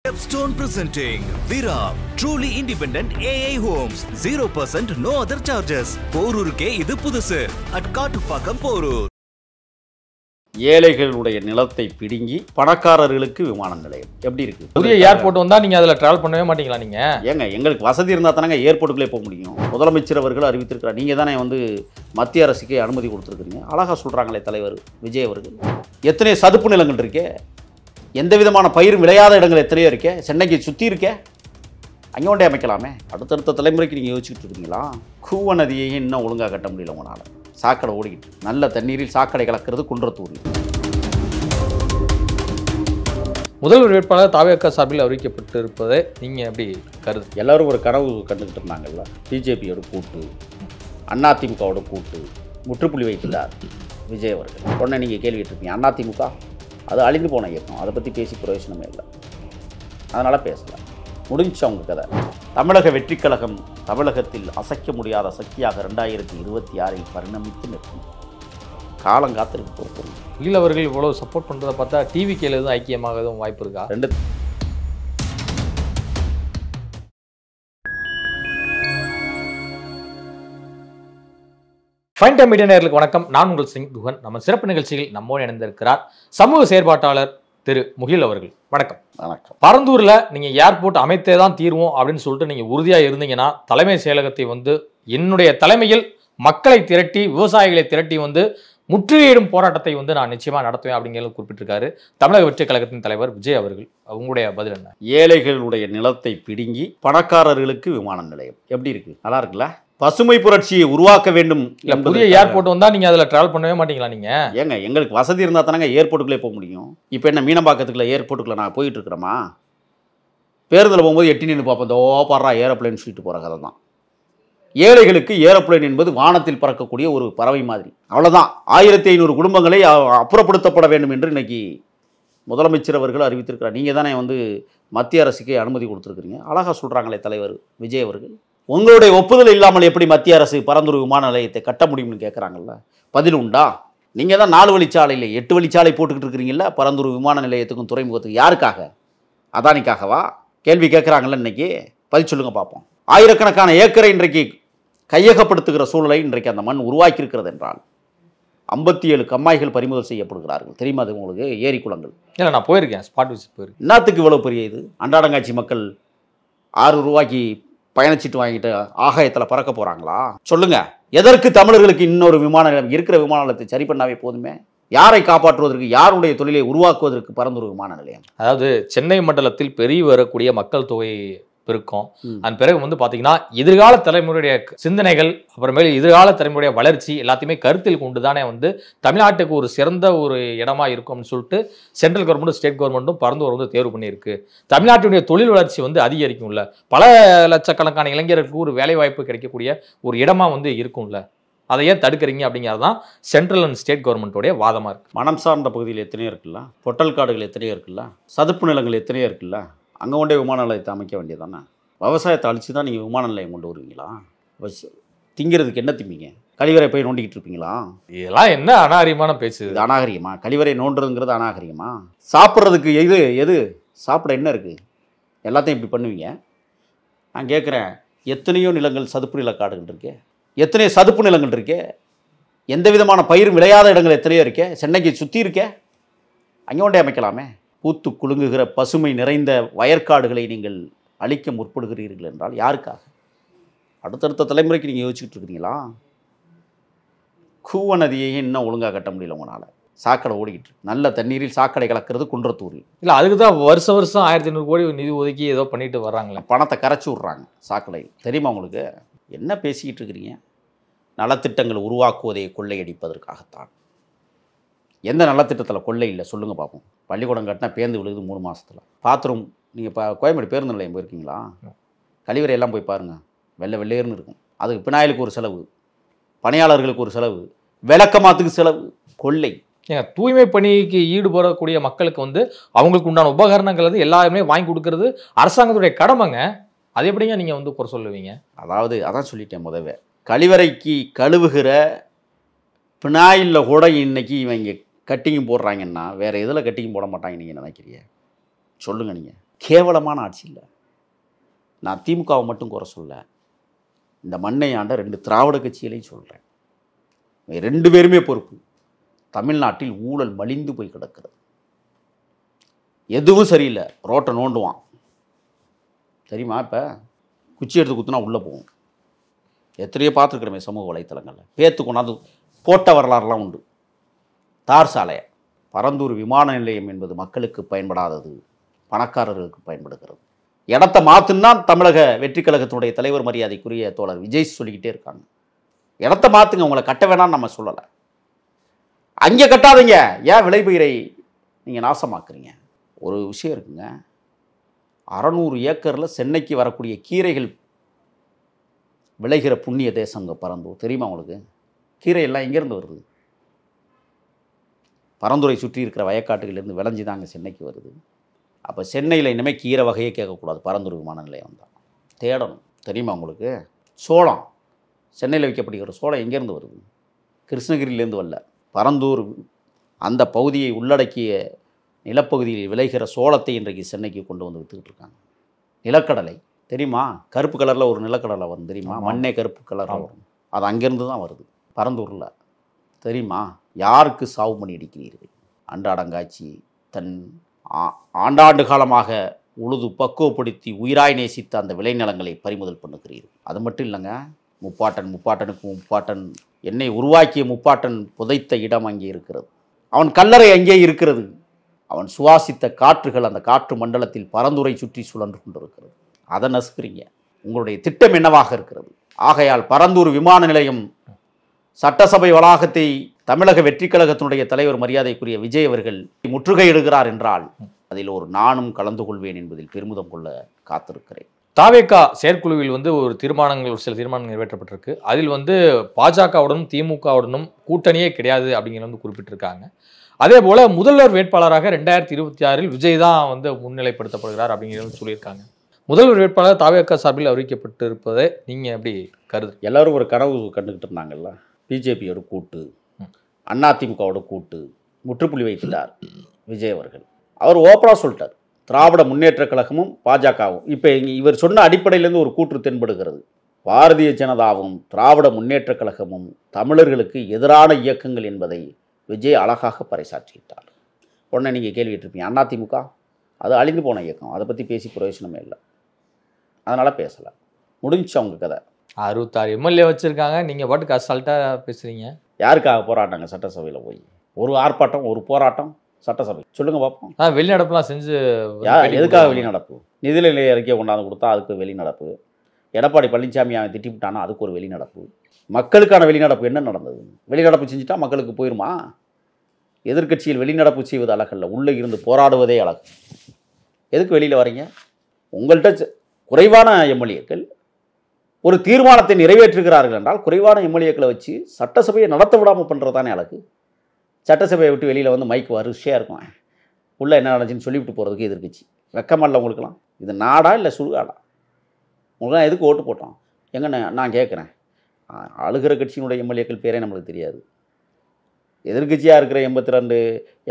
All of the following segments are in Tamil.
Stepstone presenting Viram, truly independent AI homes, 0% no other charges. போரூருக்கே இது புதுசு at காட்டுப்பாக்கம் போரூர். ஏழைகளுடைய நிலத்தை பிடுங்கி பணக்காரர்களுக்கு விமான நிலையம் எப்படி இருக்கு? புதிய ஏர்போர்ட் வந்தா நீங்க அதுல டிராவல் பண்ணவே மாட்டீங்களா? நீங்க ஏங்க எங்களுக்கு வசதி இருந்தா தானங்க ஏர்போர்ட்டுக்குள்ளே போக முடியும். முதலமைச்சர் அவர்கள் அறிவித்திருக்கிறார். நீங்க தானே மத்திய அரசுக்கு அனுமதி கொடுத்துருக்கீங்க. அழகா சொல்றாங்களே தலைவர் விஜய் அவர்கள். எத்தனை சதுப்பு நிலங்கள் இருக்கே, எந்த விதமான பயிர் விளையாத இடங்கள் எத்தனையோ இருக்கே, சென்னைக்கு சுற்றி இருக்கே, அங்கே ஒன்றே அமைக்கலாமே. அடுத்தடுத்த தலைமுறைக்கு நீங்கள் யோசிச்சுட்டு இருக்கீங்களா? கூவ நதியையும் இன்னும் ஒழுங்காக கட்ட முடியல உங்களால். சாக்கடை ஓடிக்கிட்டு நல்ல தண்ணீரில் சாக்கடை கலக்கிறது குன்றத்தூர். முதல்வர் வேட்பாளர் தாவேகா சார்பில் அறிவிக்கப்பட்டிருப்பதை நீங்கள் எப்படி கருது? எல்லோரும் ஒரு கனவு கண்டுக்கிட்டு இருந்தாங்கல்ல, பிஜேபியோட கூட்டு, அதிமுகவோட கூட்டு முற்றுப்புள்ளி வைத்துள்ளார் விஜய் அவர்கள். உடனே நீங்கள் கேள்வி கேட்டிருக்கீங்க, அதிமுக அது அழிந்து போன இயக்கம், அதை பற்றி பேசி பிரயோஜனமே இல்லை, அதனால் பேசலை, முடிஞ்சு அவங்க கதை. தமிழக வெற்றிக் கழகம் தமிழகத்தில் அசைக்க முடியாத சக்தியாக 2026 பரிணமித்து நிற்கும். காலங்காத்திற்கு பொறுப்பு. இல்லை அவர்கள் இவ்வளோ சப்போர்ட் பண்ணுறதை பார்த்தா டிவிகேல எதுவும் ஐக்கியமாக எதுவும் வாய்ப்பு இருக்கா? ரெண்டு ஃபைன் டைம் மீடியா நேயர்களுக்கு வணக்கம். நான் உங்கள் சிங் குஹன். நம்ம சிறப்பு நிகழ்ச்சியில் நம்மோடு இணைந்திருக்கிறார் சமூக செயற்பாட்டாளர் திரு முகில் அவர்கள். வணக்கம். வணக்கம். பரந்தூரில் நீங்கள் ஏர்போர்ட் அமைத்தே தான் தீர்வோம் அப்படின்னு சொல்லிட்டு நீங்கள் உறுதியாக இருந்தீங்கன்னா தலைமை செயலகத்தை என்னுடைய தலைமையில் மக்களை திரட்டி விவசாயிகளை திரட்டி முற்றுகையிடும் போராட்டத்தை நான் நிச்சயமாக நடத்துவேன் அப்படிங்கிறது குறிப்பிட்டிருக்காரு தமிழக வெற்றிக் கழகத்தின் தலைவர் விஜய் அவர்கள். உங்களுடைய பதில் என்ன? ஏழைகளுடைய நிலத்தை பிடுங்கி பணக்காரர்களுக்கு விமான நிலையம் எப்படி இருக்கு? நல்லா இருக்குல்ல? பசுமை புரட்சியை உருவாக்க வேண்டும். புதிய ஏர்போர்ட் வந்தா நீங்க அதுல டிராவல் பண்ணவே மாட்டீங்களா? நீங்க ஏங்க எங்களுக்கு வசதி இருந்தா தானங்க ஏர்போர்ட்டுக்குள்ளே போக முடியும். இப்போ என்ன மீனம்பாக்கத்துக்குள்ள ஏர்போர்ட்டுக்குள்ள நான் போயிட்டு இருக்கிறோமா? பேருந்தில் போகும்போது எட்டி நின்று பார்ப்போம், இந்த ஓப்பாடுறா ஏரோப்ளைன் சொல்லிட்டு போகிற கதை தான். ஏழைகளுக்கு ஏரோப்ளைன் என்பது வானத்தில் பறக்கக்கூடிய ஒரு பறவை மாதிரி, அவ்வளோதான். 1500 குடும்பங்களை அப்புறப்படுத்தப்பட வேண்டும் என்று இன்னைக்கு முதலமைச்சர் அவர்கள் அறிவித்திருக்கிறார். நீங்கள் தானே மத்திய அரசுக்கு அனுமதி கொடுத்துருக்குறீங்க. அழகாக சொல்கிறாங்களே தலைவர் விஜய் அவர்கள். உங்களுடைய ஒப்புதல் இல்லாமல் எப்படி மத்திய அரசு பரந்தூர் விமான நிலையத்தை கட்ட முடியும்னு கேட்குறாங்கல்ல, பதில் உண்டா? நீங்கள் தான் 4 வழிச்சாலையில் 8 வழிச்சாலை போட்டுக்கிட்டு இருக்கிறீங்களா பரந்தூர் விமான நிலையத்துக்கும் துறைமுகத்துக்கும். யாருக்காக? அதானிக்காகவா? கேள்வி கேட்குறாங்கல்ல. இன்னைக்கு பதில் சொல்லுங்க பார்ப்போம். ஆயிரக்கணக்கான ஏக்கரை இன்றைக்கு கையகப்படுத்துகிற சூழலை இன்றைக்கு அந்த மண் உருவாக்கி இருக்கிறது என்றால் 57 கம்மாய்கள் பறிமுதல் செய்யப்படுகிறார்கள். தெரியுமா அது உங்களுக்கு? ஏரி குளங்கள். இல்லை, நான் போயிருக்கேன், ஸ்பாட் விசிட் போயிருக்கேன். என்னத்துக்கு இவ்வளோ பெரிய இது? அன்றாடங்காட்சி மக்கள் 6 ரூபாய்க்கு பயணச்சீட்டு வாங்கிட்டு ஆகாயத்தில் பறக்க போகிறாங்களா? சொல்லுங்க. எதற்கு தமிழர்களுக்கு இன்னொரு விமான நிலையம்? இருக்கிற விமான நிலையத்தை சரி பண்ணாவே போதுமே. யாரை காப்பாற்றுவதற்கு, யாருடைய தொழிலை உருவாக்குவதற்கு பரந்தூர் விமான நிலையம்? அதாவது சென்னை மண்டலத்தில் பெருகி வரக்கூடிய மக்கள் தொகை பெருக்கம், அதன் பிறகு பார்த்தீங்கன்னா எதிர்கால தலைமுறையுடைய சிந்தனைகள், அப்புறமேல எதிர்கால தலைமுறையுடைய வளர்ச்சி எல்லாத்தையுமே கருத்தில் கொண்டு தானே தமிழ்நாட்டுக்கு ஒரு சிறந்த ஒரு இடமா இருக்கும்னு சொல்லிட்டு சென்ட்ரல் கவர்மெண்ட்டும் ஸ்டேட் கவர்மெண்ட்டும் பரந்தூர் தேர்வு பண்ணியிருக்கு. தமிழ்நாட்டுடைய தொழில் வளர்ச்சி அதிகரிக்கும்ல, பல லட்சக்கணக்கான இளைஞர்களுக்கு ஒரு வேலை வாய்ப்பு கிடைக்கக்கூடிய ஒரு இடமா இருக்கும்ல, அதை ஏன் தடுக்கிறீங்க அப்படிங்கிறது தான் சென்ட்ரல் அண்ட் ஸ்டேட் கவர்மெண்ட்டோடைய வாதமாக இருக்குது. மனம் சார்ந்த பகுதியில் எத்தனையோ இருக்குல்ல, பொட்டல் காடுகள் எத்தனையோ இருக்குல்ல, சதுப்பு நிலங்கள் எத்தனையோ இருக்குல்ல, அங்கே கொண்டே விமான நிலையத்தை அமைக்க வேண்டியதானே. விவசாயத்தை அழிச்சு தான் நீங்கள் விமான நிலையம் கொண்டு வருவீங்களா? திங்கிறதுக்கு என்ன திம்பிங்க? கழிவறை போய் நோண்டிக்கிட்டு இருப்பீங்களா? இதெல்லாம் என்ன அநாகரிகமான பேச்சு? இது அநாகரிகமா? கழிவறை நோண்டுறதுங்கிறது அநாகரிகமா? சாப்பிட்றதுக்கு எது சாப்பிட என்ன இருக்குது? எல்லாத்தையும் இப்படி பண்ணுவீங்க. நான் கேட்குறேன், எத்தனையோ நிலங்கள் சதுப்பு நில காடுகள் இருக்கே, எத்தனையோ சதுப்பு நிலங்கள் இருக்கே, எந்த விதமான பயிர் விளையாத இடங்கள் எத்தனையோ இருக்கே, சென்னைக்கு சுற்றி இருக்கே, அங்கே ஒன்றே அமைக்கலாமே. பூத்து குலுங்குகிற பசுமை நிறைந்த வயற்காடுகளை நீங்கள் அழிக்க முற்படுகிறீர்கள் என்றால் யாருக்காக? அடுத்தடுத்த தலைமுறைக்கு நீங்கள் யோசிச்சுட்டு இருக்கிறீங்களா? கூவ நதியையும் இன்னும் ஒழுங்காக கட்ட முடியல உங்களால். சாக்கடை ஓடிக்கிட்டு நல்ல தண்ணீரில் சாக்கடை கலக்கிறது குன்றத்தூரில். இல்லை, அதுக்கு தான் வருஷம் 1500 கோடி நிதி ஒதுக்கி ஏதோ பண்ணிட்டு வர்றாங்களே. பணத்தை கரைச்சி விட்றாங்க சாக்கடையில். தெரியுமா உங்களுக்கு? என்ன பேசிக்கிட்டு இருக்கிறீங்க? நலத்திட்டங்கள் உருவாக்குவதை கொள்ளையடிப்பதற்காகத்தான். எந்த நலத்திட்டத்தில் கொள்ளை இல்லை சொல்லுங்கள் பார்ப்போம். பள்ளிக்கூடம் கட்டினா பேருந்து விழுகுது 3 மாதத்தில். பாத்ரூம், நீங்கள் கோயம்பேடு பேருந்து நிலையம் போயிருக்கீங்களா? கழிவறை எல்லாம் போய் பாருங்கள், வெள்ளையர்னு இருக்கும். அதுக்கு பினாயிலுக்கு ஒரு செலவு, பணியாளர்களுக்கு ஒரு செலவு, விளக்கமாத்துக்கு செலவு, கொள்ளை. ஏங்க, தூய்மை பணிக்கு ஈடுபடக்கூடிய மக்களுக்கு அவங்களுக்கு உண்டான உபகரணங்கள் எல்லாருமே வாங்கி கொடுக்கறது அரசாங்கத்துடைய கடமைங்க. அது எப்படிங்க நீங்கள் குறை சொல்லுவீங்க? அதாவது அதான் சொல்லிட்டேன் முதவே, கழிவறைக்கு கழுவுகிற பினாயிலில் கூட இன்னைக்கு இவங்க கட்டிங் போடுறாங்கன்னா வேறு எதில் கட்டிங் போட மாட்டாங்க நீங்கள் நினைக்கிறீங்க? சொல்லுங்கள். நீங்கள் கேவலமான ஆட்சி இல்லை. நான் திமுகவை மட்டும் குறை சொல்ல, இந்த மண்ணை ஆண்ட 2 திராவிட கட்சிகளையும் சொல்கிறேன். 2 பேருமே பொறுப்பு. தமிழ்நாட்டில் ஊழல் மலிந்து போய் கிடக்கிறது. எதுவும் சரியில்லை. ரோட்டை நோண்டுவான் தெரியுமா? இப்போ குச்சி எடுத்து குத்துனா உள்ளே போகும். எத்தனையோ பார்த்துருக்குறமே சமூக வலைத்தளங்களில். பேத்து கொண்டாந்து போட்ட வரலாறுலாம் உண்டு. தார் சாலையை, பரந்தூர் விமான நிலையம் என்பது மக்களுக்கு பயன்படாதது, பணக்காரர்களுக்கு பயன்படுகிறது. இடத்த மாற்றுன்னா தமிழக வெற்றி கழகத்தினுடைய தலைவர் மரியாதைக்குரிய தோழர் விஜய் சொல்லிக்கிட்டே இருக்காங்க. இடத்த மாற்றுங்க, உங்களை கட்ட வேணாம்னு நம்ம சொல்லலை. அங்கே கட்டாதீங்க, ஏன் விளைபயிரை நீங்கள் நாசமாக்குறீங்க? ஒரு விஷயம் இருக்குங்க, 600 ஏக்கரில் சென்னைக்கு வரக்கூடிய கீரைகள் விளைகிற புண்ணிய தேசங்க பரந்தூர். தெரியுமா உங்களுக்கு? கீரையெல்லாம் எங்கேருந்து வருது? பரந்துரை சுற்றி இருக்கிற வயக்காட்டுகளிலிருந்து விளைஞ்சி தாங்க சென்னைக்கு வருது. அப்போ சென்னையில் இனிமேல் கீரை வகையே கேட்கக்கூடாது. பரந்தூர் விமான நிலையம் வந்தால் தேடணும். தெரியுமா உங்களுக்கு? சோளம், சென்னையில் வைக்கப்படுகிற சோளம் எங்கேருந்து வருது? கிருஷ்ணகிரியிலேருந்து வரல. பரந்தூர் அந்த பகுதியை உள்ளடக்கிய நிலப்பகுதியில் விளைகிற சோளத்தை இன்றைக்கு சென்னைக்கு கொண்டு வந்து விற்றுக்கிட்டு இருக்காங்க. நிலக்கடலை தெரியுமா? கருப்பு கலரில் ஒரு நிலக்கடலை வரும் தெரியுமா? மண்ணே கருப்பு கலரில் வரும். அது அங்கேருந்து தான் வருது, பரந்தூரில். தெரியுமா? யாருக்கு சாவு பண்ணி அடிக்கிறீர்கள்? அன்றாடங்காட்சி தன் ஆண்டாண்டு காலமாக உழுது பக்குவப்படுத்தி உயிராய் நேசித்த அந்த விளைநிலங்களை பறிமுதல் பண்ணுகிறீர்கள். அது மட்டும் இல்லைங்க, முப்பாட்டனுக்கு முப்பாட்டன் என்னை உருவாக்கிய முப்பாட்டன் புதைத்த இடம் அங்கே இருக்கிறது. அவன் கல்லறை அங்கே இருக்கிறது. அவன் சுவாசித்த காற்றுகள் அந்த காற்று மண்டலத்தில் பரந்துரை சுற்றி சுழன்று கொண்டிருக்கிறது. அதை நசுக்கிறீங்க. உங்களுடைய திட்டம் என்னவாக இருக்கிறது? ஆகையால் பரந்தூர் விமான நிலையம் சட்டசபை வளாகத்தை தமிழக வெற்றி கழகத்தினுடைய தலைவர் மரியாதைக்குரிய விஜய் அவர்கள் முற்றுகையிடுகிறார் என்றால் அதில் ஒரு நானும் கலந்து கொள்வேன் என்பதில் பெருமிதம் கொள்ள காத்திருக்கிறேன். தாவேகா செயற்குழுவில் வந்து ஒரு சில தீர்மானங்கள் நிறைவேற்றப்பட்டிருக்கு. அதில் வந்து பாஜகவுடனும் திமுகவுடனும் கூட்டணியே கிடையாது அப்படிங்கிற வந்து குறிப்பிட்டிருக்காங்க. அதே போல முதல்வர் வேட்பாளராக 2026 விஜய் தான் வந்து முன்னிலைப்படுத்தப்படுகிறார் அப்படிங்கிறது சொல்லியிருக்காங்க. முதல்வர் வேட்பாளர் தாவேகா சார்பில் அறிவிக்கப்பட்டிருப்பதை நீங்க எப்படி கருது? எல்லாரும் ஒரு கனவு கண்டுகிட்டு இருந்தாங்கல்ல, பிஜேபியோட கூட்டு, அதிமுகவோட கூட்டு முற்றுப்புள்ளி வைத்துட்டார் விஜய் அவர்கள். அவர் ஓப்பனாக சொல்லிட்டார், திராவிட முன்னேற்ற கழகமும் பாஜகவும். இப்போ இவர் சொன்ன அடிப்படையிலேருந்து ஒரு கூற்று தென்படுகிறது. பாரதிய ஜனதாவும் திராவிட முன்னேற்ற கழகமும் தமிழர்களுக்கு எதிரான இயக்கங்கள் என்பதை விஜய் அழகாக பறைசாற்றிவிட்டார். உடனே நீங்கள் கேள்வி கேட்டிருப்பீங்க, அதிமுக அது அழிந்து போன இயக்கம், அதை பற்றி பேசி பிரயோஜனமே இல்லை, அதனால் பேசலை, முடிஞ்சு அவங்க கதை. 66 எம்எல்ஏ வச்சுருக்காங்க, நீங்கள் பாட்டுக்கு அசால்ட்டாக பேசுகிறீங்க. யாருக்காக போராட்டாங்க சட்டசபையில் போய்? ஒரு ஆர்ப்பாட்டம், ஒரு போராட்டம் சட்டசபை சொல்லுங்கள் பார்ப்போம். வெளிநடப்புலாம் செஞ்சு எதுக்காக வெளிநடப்பு? நிதிநிலை அறிக்கையை கொண்டாந்து கொடுத்தா அதுக்கு வெளிநடப்பு. எடப்பாடி பழனிசாமி அவன் திட்டிவிட்டானா அதுக்கு ஒரு வெளிநடப்பு. மக்களுக்கான வெளிநடப்பு என்ன நடந்தது? வெளிநடப்பு செஞ்சுட்டா மக்களுக்கு போயிருமா? எதிர்க்கட்சியில் வெளிநடப்பு செய்வது அழகல்ல, உள்ளே இருந்து போராடுவதே அழகு. எதுக்கு வெளியில் வரீங்க? உங்கள்கிட்ட குறைவான எம்எல்ஏக்கள் ஒரு தீர்மானத்தை நிறைவேற்றுகிறார்கள் என்றால் குறைவான எம்எல்ஏக்களை வச்சு சட்டசபையை நடத்த விடாமல் பண்ணுறது தானே அழகு. சட்டசபையை விட்டு வெளியில் வந்து மைக்கு வரிசையாக இருக்கும், உள்ளே என்ன நடந்துச்சுன்னு சொல்லிவிட்டு போகிறதுக்கு எதிர்க்கட்சி வெக்கமல்ல உங்களுக்குலாம்? இது நாடா இல்லை சுடுகாடா? உங்களுக்குலாம் எதுக்கு ஓட்டு போட்டோம்? எங்கே நான் கேட்குறேன், அழுகிற கட்சியினுடைய எம்எல்ஏக்கள் பேரே நம்மளுக்கு தெரியாது. எதிர்கட்சியாக இருக்கிற 82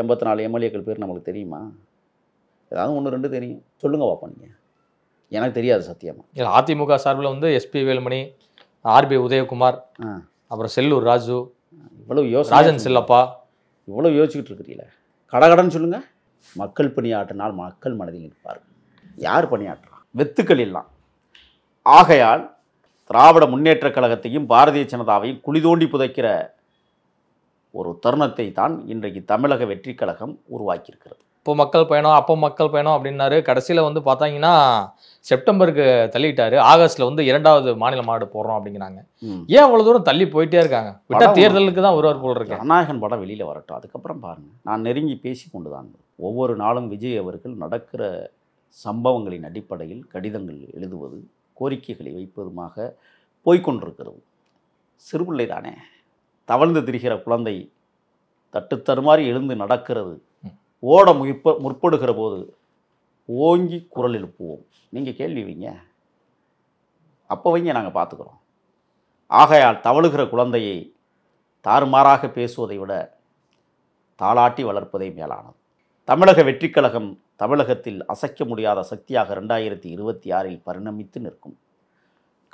84 எம்எல்ஏக்கள் பேர் நம்மளுக்கு தெரியுமா? ஏதாவது 1 2 தெரியும், சொல்லுங்கள் பார்ப்போம். நீங்கள் எனக்கு தெரியாது சத்தியமாக. இல்லை, அதிமுக சார்பில் வந்து எஸ்பி வேலுமணி, ஆர்பி உதயகுமார், அப்புறம் செல்லூர் ராஜு, இவ்வளோ ராஜன் செல்லப்பா, இவ்வளோ யோசிச்சுக்கிட்டு இருக்கிறீங்களே, கடகடன்னு சொல்லுங்கள். மக்கள் பணியாற்றினால் மக்கள் மனதில் இருப்பார்கள். யார் பணியாற்றுறா? வெத்துக்கள் எல்லாம். ஆகையால் திராவிட முன்னேற்ற கழகத்தையும் பாரதிய ஜனதாவையும் குழி தோண்டி புதைக்கிற ஒரு தருணத்தை தான் இன்றைக்கு தமிழக வெற்றி கழகம் உருவாக்கியிருக்கிறது. இப்போ மக்கள் பயணம், அப்போ மக்கள் பயணம் அப்படின்னாரு. கடைசியில் வந்து பார்த்தாங்கன்னா செப்டம்பருக்கு தள்ளிட்டாரு. ஆகஸ்ட்ல வந்து 2வது மாநில மாநாடு போடுறோம் அப்படிங்கிறாங்க. ஏன் அவ்வளோ தூரம் தள்ளி போயிட்டே இருக்காங்க? விட்டா தேர்தலுக்கு தான் வருவார் போல் இருக்கு. ஜனநாயகன் படம் வெளியில் வரட்டும், அதுக்கப்புறம் பாருங்கள். நான் நெருங்கி பேசி கொண்டு தான் ஒவ்வொரு நாளும் விஜய் அவர்கள் நடக்கிற சம்பவங்களின் அடிப்படையில் கடிதங்கள் எழுதுவது, கோரிக்கைகளை வைப்பதுமாக போய்கொண்டிருக்கிறது. சிறுபிள்ளை தானே, தவழ்ந்து திரிகிற குழந்தை தட்டுத்தருமாறி எழுந்து நடக்கிறது. ஓட முற்படுகிற போது ஓங்கி குரல் எழுப்புவோம். நீங்கள் கேள்வி வைங்க, அப்போ வைங்க, நாங்கள் பார்த்துக்குறோம். ஆகையால் தவழுகிற குழந்தையை தாறுமாறாக பேசுவதை விட தாளாட்டி வளர்ப்பதை மேலானது. தமிழக வெற்றிக் கழகம் தமிழகத்தில் அசைக்க முடியாத சக்தியாக 2026 பரிணமித்து நிற்கும்.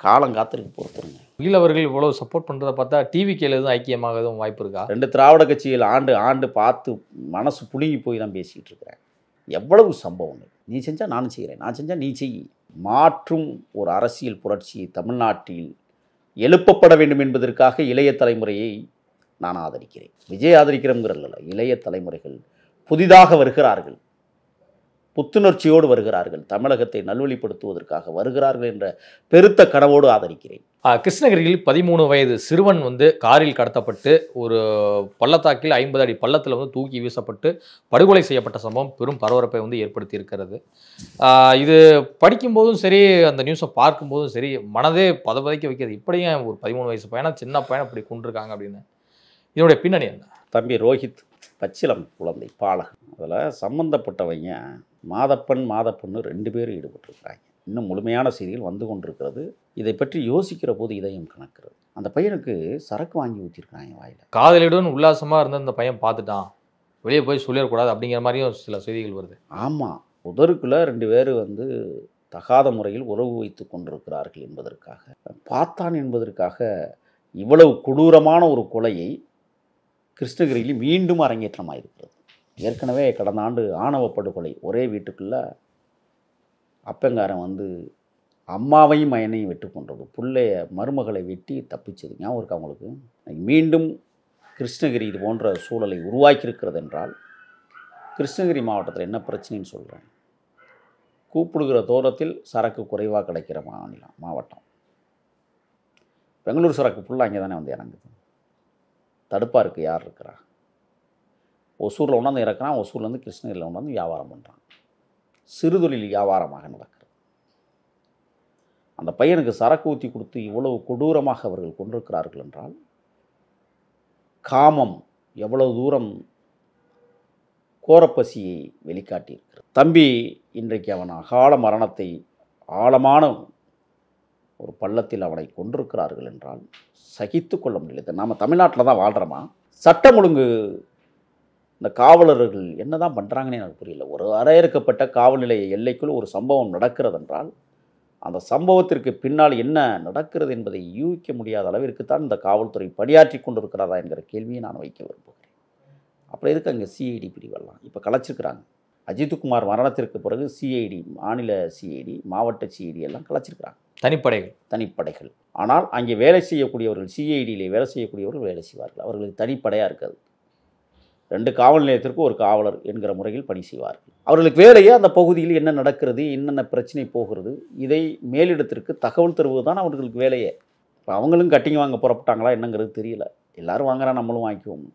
காலங்காத்திற்கு பொறுத்துருங்க. ஈழவர்கள் இவ்வளவு சப்போர்ட் பண்றதை பார்த்தா டிவிகேல எதுவும் ஐக்கியமாக எதுவும் வாய்ப்பு இருக்கா? 2 திராவிட கட்சிகள் ஆண்டு பார்த்து மனசு புடுங்கி போய் தான் பேசிக்கிட்டு இருக்கிறேன். எவ்வளவு சம்பவங்கள். நீ செஞ்சால் நானும் செய்கிறேன், நான் செஞ்சால் நீ செய். மாற்றும் ஒரு அரசியல் புரட்சி தமிழ்நாட்டில் எழுப்பப்பட வேண்டும் என்பதற்காக இளைய தலைமுறையை நான் ஆதரிக்கிறேன். விஜய் ஆதரிக்கிறோங்கிறதில்ல, இளைய தலைமுறைகள் புதிதாக வருகிறார்கள், புத்துணர்ச்சியோடு வருகிறார்கள், தமிழகத்தை நல்வழிப்படுத்துவதற்காக வருகிறார்கள் என்ற பெருத்த கனவோடு ஆதரிக்கிறேன். கிருஷ்ணகிரியில் 13 வயது சிறுவன் காரில் கடத்தப்பட்டு ஒரு பள்ளத்தாக்கில் 50 அடி பள்ளத்தில் தூக்கி வீசப்பட்டு படுகொலை செய்யப்பட்ட சம்பவம் பெரும் பரபரப்பை ஏற்படுத்தி இருக்கிறது. இது படிக்கும்போதும் சரி, அந்த நியூஸை பார்க்கும்போதும் சரி, மனதே பதபதைக்க வைக்கிறது. இப்படியும் ஒரு 13 வயசு பையனா, சின்ன பையனை இப்படி கொண்டிருக்காங்க அப்படின்னு. இதனுடைய பின்னணி என்ன? தம்பி ரோஹித் பச்சிலம் குழந்தை பாலகன். அதில் சம்பந்தப்பட்டவங்க மாதப்பன்னு 2 பேரும் ஈடுபட்டிருக்கிறாங்க. இன்னும் முழுமையான செய்திகள் வந்து கொண்டிருக்கிறது. இதை பற்றி யோசிக்கிற போது இதயம் கணக்கிறது. அந்த பையனுக்கு சரக்கு வாங்கி ஊற்றிருக்காங்க வாயில். காதலியுடன் உல்லாசமாக இருந்த அந்த பையன் பார்த்துட்டான், வெளியே போய் சொல்லிடக்கூடாது அப்படிங்கிற மாதிரியும் சில செய்திகள் வருது. ஆமாம், உதருக்குள்ளே 2 பேர் தகாத முறையில் உறவு வைத்து கொண்டிருக்கிறார்கள் என்பதற்காக, பார்த்தான் என்பதற்காக இவ்வளவு கொடூரமான ஒரு கொலையை கிருஷ்ணகிரியில் மீண்டும் அரங்கேற்றமாயிருக்கிறது. ஏற்கனவே கடந்த ஆண்டு ஆணவ படுகொலை, ஒரே வீட்டுக்குள்ளே அப்பங்காரன் அம்மாவையும் மயனையும் வெட்டு கொண்டது, பிள்ளைய மருமகளை வெட்டி தப்பிச்சது ஞாபகம் இருக்கு அவங்களுக்கு. மீண்டும் கிருஷ்ணகிரி இது போன்ற சூழலை உருவாக்கியிருக்கிறது என்றால் கிருஷ்ணகிரி மாவட்டத்தில் என்ன பிரச்சனைன்னு சொல்கிறேன். கூப்பிடுகிற தூரத்தில் சரக்கு குறைவாக கிடைக்கிற மாவட்டம். பெங்களூர் சரக்கு ஃபுல்லாக அங்கே தானே இறங்குது. தடுப்பாருக்கு யார் இருக்கிறா? ஒசூரில் கொண்டாந்து இறக்குறான், ஒசூர்லேருந்து கிருஷ்ணகிரியில் கொண்டாந்து வியாபாரம் பண்ணுறான். சிறுதொழில் வியாபாரமாக நடக்கிறது. அந்த பையனுக்கு சரக்கு ஊற்றி கொடுத்து இவ்வளவு கொடூரமாக அவர்கள் கொண்டிருக்கிறார்கள் என்றால் காமம் எவ்வளவு தூரம் கோரப்பசியை வெளிக்காட்டியிருக்கிறது. தம்பி இன்றைக்கு அவன் அகால மரணத்தை ஆழமான ஒரு பள்ளத்தில் அவனை கொண்டிருக்கிறார்கள் என்றால் சகித்து கொள்ள முடியல. நாம் தமிழ்நாட்டில் தான் வாழ்கிறோமா? சட்டம் ஒழுங்கு இந்த காவலர்கள் என்ன தான் பண்ணுறாங்கன்னு எனக்கு புரியல. ஒரு வரையறுக்கப்பட்ட காவல் நிலைய எல்லைக்குள் ஒரு சம்பவம் நடக்கிறது என்றால் அந்த சம்பவத்திற்கு பின்னால் என்ன நடக்கிறது என்பதை யூகிக்க முடியாத அளவிற்குத்தான் இந்த காவல்துறை பணியாற்றி கொண்டிருக்கிறதா என்கிற கேள்வியை நான் வைக்க விரும்புகிறேன். அப்புறம் எதுக்கு அங்கே சிஐடி பிரிவெல்லாம் இப்போ கலைச்சிருக்கிறாங்க. அஜித்குமார் மரணத்திற்கு பிறகு சிஐடி, மாநில சிஐடி, மாவட்ட சிஐடி எல்லாம் கலைச்சிருக்கிறாங்க. தனிப்படைகள். ஆனால் அங்கே வேலை செய்யக்கூடியவர்கள், சிஐடியிலே வேலை செய்யக்கூடியவர்கள் வேலை செய்வார்கள். அவர்களுக்கு தனிப்படையாக இருக்காது. 2 காவல் நிலையத்திற்கு ஒரு காவலர் என்கிற முறையில் பணி செய்வார்கள். அவர்களுக்கு வேலையே அந்த பகுதியில் என்ன நடக்கிறது, என்னென்ன பிரச்சனை போகிறது, இதை மேலிடத்திற்கு தகவல் தருவது தான் அவர்களுக்கு வேலையே. இப்போ அவங்களும் கட்டிங் வாங்க புறப்பட்டாங்களா என்னங்கிறது தெரியல. எல்லாரும் வாங்குறா, நம்மளும் வாங்கிக்குவோம்.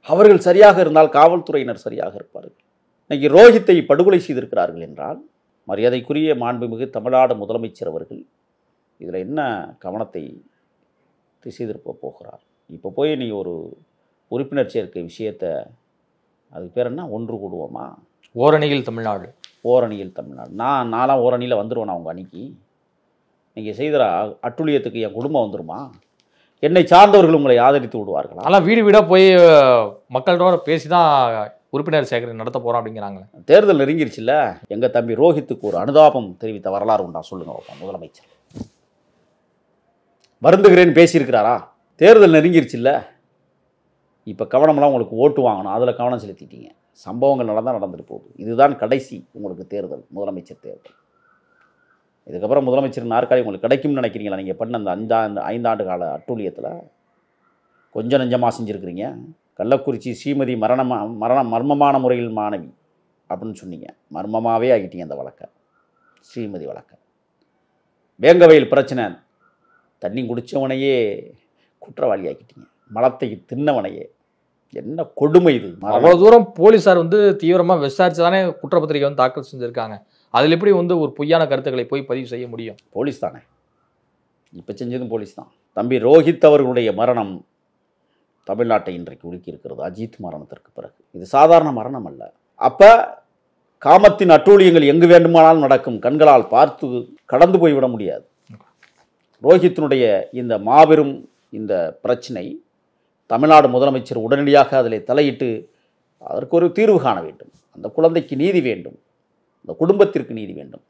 அவர்கள் சரியாக இருந்தால் காவல்துறையினர் சரியாக இருப்பார்கள். இன்றைக்கி ரோஹித்தை படுகொலை செய்திருக்கிறார்கள் என்றால் மரியாதைக்குரிய மாண்புமிகு தமிழ்நாடு முதலமைச்சர் அவர்கள் இதில் என்ன கவனத்தை திசை திருப்ப போகிறார்? இப்போ போய் நீ ஒரு உறுப்பினர் சேர்க்கை விஷயத்தை, அதுக்கு பேர் என்ன, ஒன்று கூடுவோமா? ஓரணியில் தமிழ்நாடு. நான்லாம் ஓரணியில் வந்துடுவேன். அவங்க அன்னைக்கு நீங்கள் செய்கிற அட்டுழியத்துக்கு என் குடும்பம் வந்துடுமா? என்னை சார்ந்தவர்கள் உங்களை ஆதரித்து விடுவார்கள். ஆனால் வீடு வீடாக போய் மக்களோட பேசி தான் உறுப்பினர் சேகரி நடத்த போகிறோம் அப்படிங்கிறாங்களே. தேர்தல் நெருங்கிருச்சுல்ல. எங்கள் தம்பி ரோஹித்துக்கு ஒரு அனுதாபம் தெரிவித்த வரலாறு உண்டா சொல்லுங்கள். முதலமைச்சர் வருந்துகிறேன்னு பேசியிருக்கிறாரா? தேர்தல் நெருங்கிருச்சுல்ல. இப்போ கவனமெல்லாம் உங்களுக்கு ஓட்டு வாங்கணும், அதில் கவனம் செலுத்திட்டீங்க. சம்பவங்கள் நடந்துட்டு போகுது. இதுதான் கடைசி உங்களுக்கு தேர்தல், முதலமைச்சர் தேர்தல். இதுக்கப்புறம் முதலமைச்சர் நாற்காலி உங்களுக்கு கிடைக்கும்னு நினைக்கிறீங்களா? நீங்கள் பண்ண அந்த 5 ஆண்டு கால அட்டூழியத்தில் கொஞ்சம் நஞ்சமாக செஞ்சுருக்கிறீங்க. கள்ளக்குறிச்சி ஸ்ரீமதி மர்மமான முறையில் மாணவி அப்படின்னு சொன்னீங்க. மர்மமாகவே ஆகிட்டீங்க அந்த வழக்கை, ஸ்ரீமதி வழக்கை. வேங்கவயல் பிரச்சனை, தண்ணி குடித்தவனையே குற்றவாளி ஆக்கிட்டீங்க. மலத்தை தின்னவனையே. என்ன கொடுமை இது! அவ்வளோ தூரம் போலீஸார் தீவிரமாக விசாரித்து தானே குற்றப்பத்திரிகை தாக்கல் செஞ்சுருக்காங்க. அதில் எப்படி ஒரு பொய்யான கருத்துக்களை போய் பதிவு செய்ய முடியும்? போலீஸ் தானே இப்போ செஞ்சதும், போலீஸ் தான். தம்பி ரோஹித் அவர்களுடைய மரணம் தமிழ்நாட்டை இன்றைக்கு உலுக்கி இருக்கிறது. அஜித் மரணத்திற்கு பிறகு இது சாதாரண மரணம் அல்ல. அப்போ காமத்தின் அட்டூழியங்கள் எங்கு வேண்டுமானாலும் நடக்கும். கண்களால் பார்த்து கடந்து போய்விட முடியாது. ரோஹித்தினுடைய இந்த மாபெரும் இந்த பிரச்சனை தமிழ்நாடு முதலமைச்சர் உடனடியாக அதில் தலையிட்டு அதற்கு ஒரு தீர்வு காண வேண்டும். அந்த குழந்தைக்கு நீதி வேண்டும், அந்த குடும்பத்திற்கு நீதி வேண்டும்.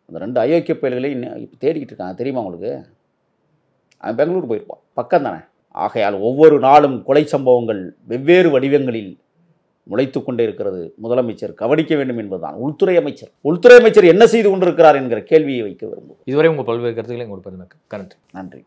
அந்த 2 அயோக்கிய பயல்களையும் இப்போ தேடிக்கிட்டு இருக்காங்க, தெரியுமா உங்களுக்கு? அவன் பெங்களூர் போயிருப்பான், பக்கம் தானே. ஆகையால் ஒவ்வொரு நாளும் கொலை சம்பவங்கள் வெவ்வேறு வடிவங்களில் முளைத்து கொண்டே இருக்கிறது. முதலமைச்சர் கவனிக்க வேண்டும் என்பதுதான். உள்துறை அமைச்சர் என்ன செய்து கொண்டிருக்கிறார் என்கிற கேள்வியை வைக்க விரும்பும். இதுவரை உங்கள் பல்வேறு கருத்துக்களை உங்களுக்கு நன்றி. நன்றி.